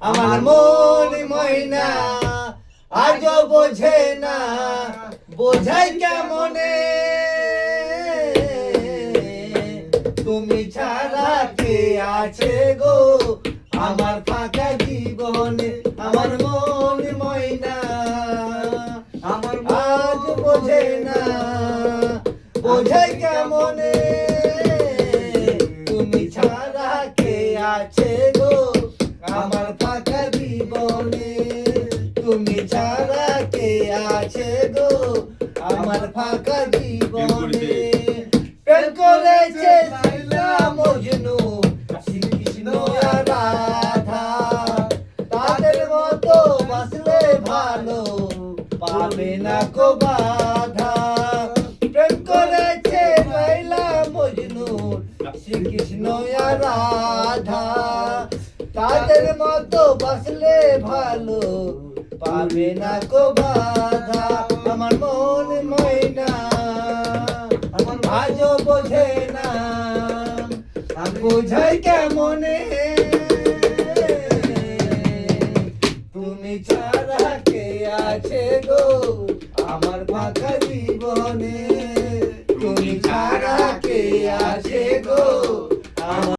আমার মন ময়না আজও বোঝে না, বোঝাই কেমনে তুমি ছাড়া কে আছে গো আমার ফাঁকা জীবনে। আমার মন ময়না আমার আজ বোঝে না, বোঝাই কেমনে তুমি ছাড়া কে আছে গো আমার ফাঁকা জীবনে। তুমি ছাড়া কে আছে গো আমার ফাঁকা জীবনে। প্রেম করেছে লাইলা মজনু, শ্রীকৃষ্ণ আর রাধা, তাদের মতো বাসলে ভালো পাবে না কো বাধা। প্রেম করেছে লাইলা মজনু, শ্রীকৃষ্ণ আর রাধা, তাদের মতো বাসলে ভালো পাবে না কো বাধা। আমার মন ময়না আজও বোঝে না, বোঝাই কেমনে তুমি ছাড়া কে আছে গো আমার ফাঁকা